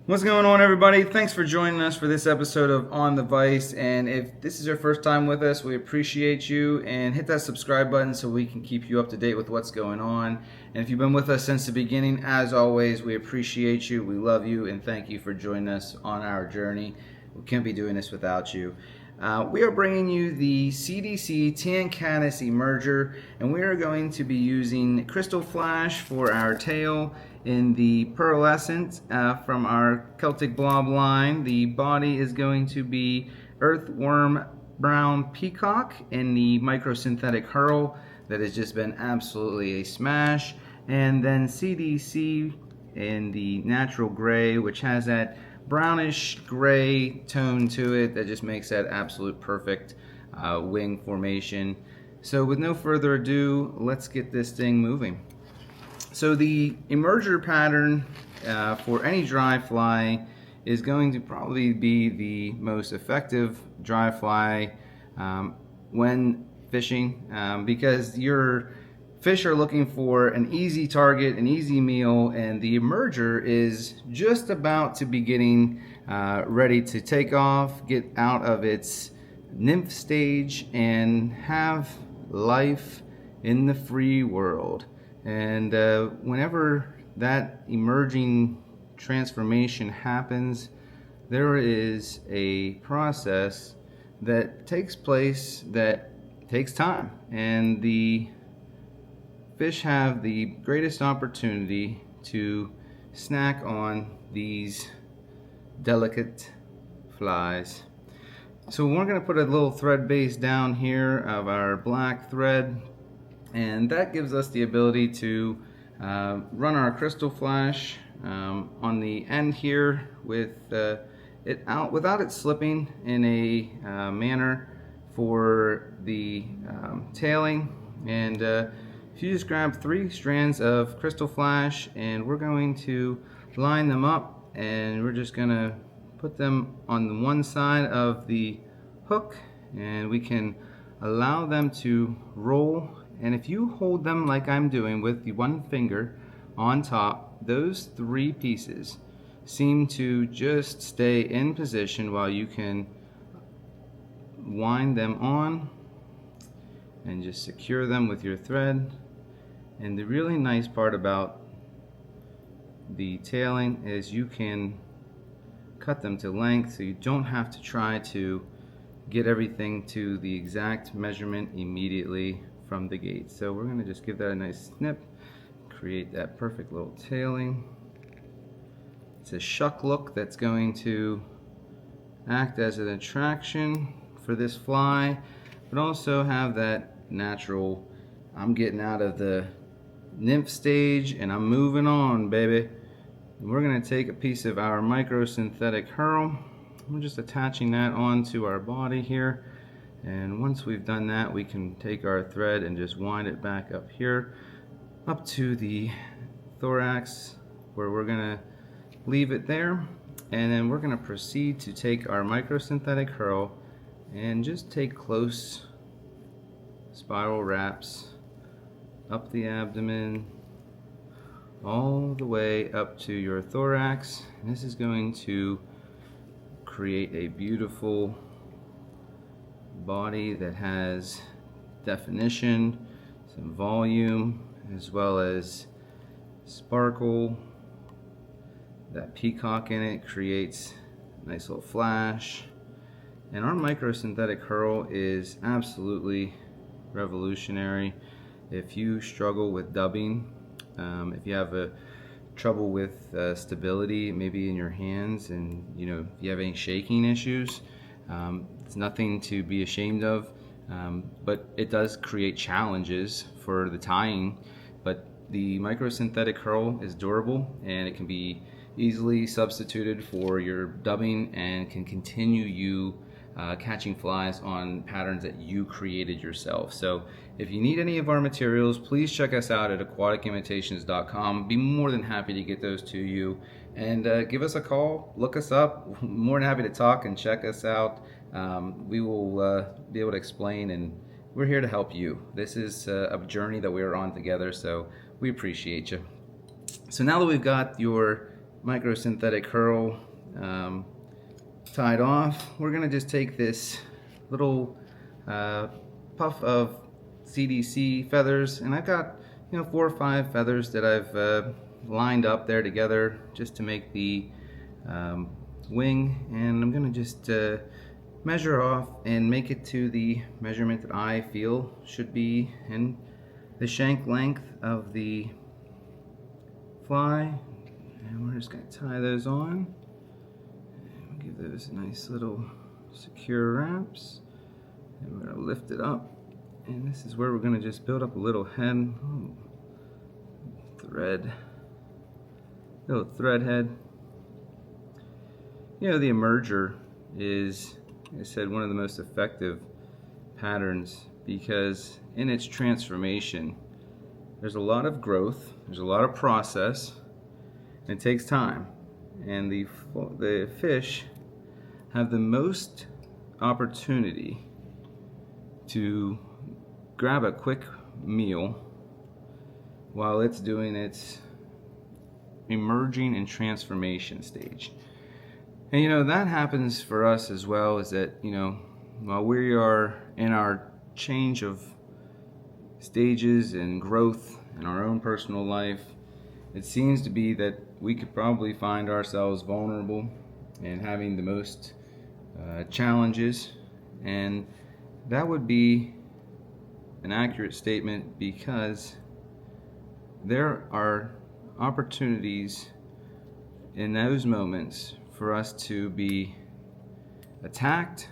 What's going on, everybody? Thanks for joining us for this episode of On the Vice. And if this is your first time with us, we appreciate you. And hit that subscribe button so we can keep you up to date with what's going on. And if you've been with us since the beginning, as always, we appreciate you. We love you, and thank you for joining us on our journey. We can't be doing this without you. We are bringing you the CDC Tan Caddis Emerger, and we are going to be using Crystal Flash for our tail in the pearlescent from our Celtic Blob line. The body is going to be Earthworm Brown Peacock in the microsynthetic Hurl that has just been absolutely a smash, and then CDC in the natural gray, which has that brownish gray tone to it that just makes that absolute perfect wing formation. So with no further ado, let's get this thing moving. So the emerger pattern for any dry fly is going to probably be the most effective dry fly when fishing because your fish are looking for an easy target, an easy meal, and the emerger is just about to be getting ready to take off, get out of its nymph stage, and have life in the free world. And whenever that emerging transformation happens, there is a process that takes place that takes time, and the fish have the greatest opportunity to snack on these delicate flies. So we're going to put a little thread base down here of our black thread, and that gives us the ability to run our crystal flash on the end here with it out without it slipping in a manner for the tailing. And if you just grab 3 strands of crystal flash, and we're going to line them up, and we're just going to put them on the one side of the hook, and we can allow them to roll. And if you hold them like I'm doing with the one finger on top, those 3 pieces seem to just stay in position while you can wind them on and just secure them with your thread. And the really nice part about the tailing is you can cut them to length, so you don't have to try to get everything to the exact measurement immediately from the gate. So we're going to just give that a nice snip, create that perfect little tailing. It's a shuck look that's going to act as an attraction for this fly, but also have that natural, I'm getting out of the nymph stage and I'm moving on, baby. And we're going to take a piece of our microsynthetic Hurl. We're just attaching that onto our body here, and once we've done that, we can take our thread and just wind it back up here up to the thorax, where we're going to leave it there. And then we're going to proceed to take our microsynthetic Hurl and just take close spiral wraps up the abdomen all the way up to your thorax. And this is going to create a beautiful body that has definition, some volume, as well as sparkle. That peacock in it creates a nice little flash. And our microsynthetic Hurl is absolutely revolutionary. If you struggle with dubbing, if you have trouble with stability maybe in your hands, and if you have any shaking issues, it's nothing to be ashamed of, but it does create challenges for the tying. But the microsynthetic Hurl is durable, and it can be easily substituted for your dubbing and can continue you catching flies on patterns that you created yourself. So if you need any of our materials, please check us out at aquaticimitations.com. Be more than happy to get those to you, and give us a call, look us up. More than happy to talk and check us out. We will be able to explain, and we're here to help you. This is a journey that we are on together, so we appreciate you. So now that we've got your microsynthetic curl tied off, we're going to just take this little puff of CDC feathers, and I've got 4 or 5 feathers that I've lined up there together just to make the wing, and I'm going to just measure off and make it to the measurement that I feel should be in the shank length of the fly. And we're just going to tie those on and give those nice little secure wraps, and we're going to lift it up, and this is where we're going to just build up a little head. Ooh, little thread head. The emerger is, like I said, one of the most effective patterns because in its transformation there's a lot of growth, there's a lot of process, and it takes time, and the fish have the most opportunity to grab a quick meal while it's doing its emerging and transformation stage. And that happens for us as well, is that while we are in our change of stages and growth in our own personal life, it seems to be that we could probably find ourselves vulnerable and having the most challenges, and that would be an accurate statement because there are opportunities in those moments for us to be attacked,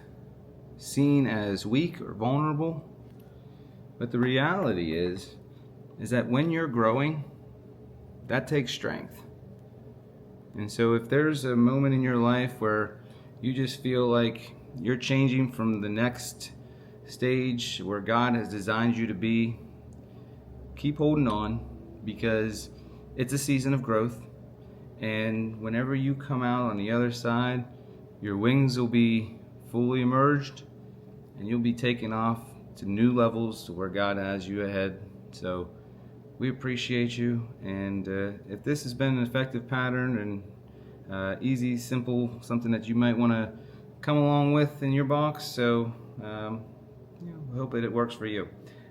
seen as weak or vulnerable. But the reality is that when you're growing, that takes strength. And so if there's a moment in your life where you just feel like you're changing from the next stage where God has designed you to be, keep holding on, because it's a season of growth. And whenever you come out on the other side, your wings will be fully emerged and you'll be taking off to new levels to where God has you ahead. So we appreciate you, and if this has been an effective pattern and easy, simple, something that you might want to come along with in your box, so I hope that it works for you.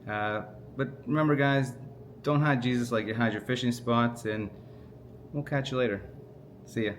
But remember, guys, don't hide Jesus like you hide your fishing spots, and we'll catch you later. See ya.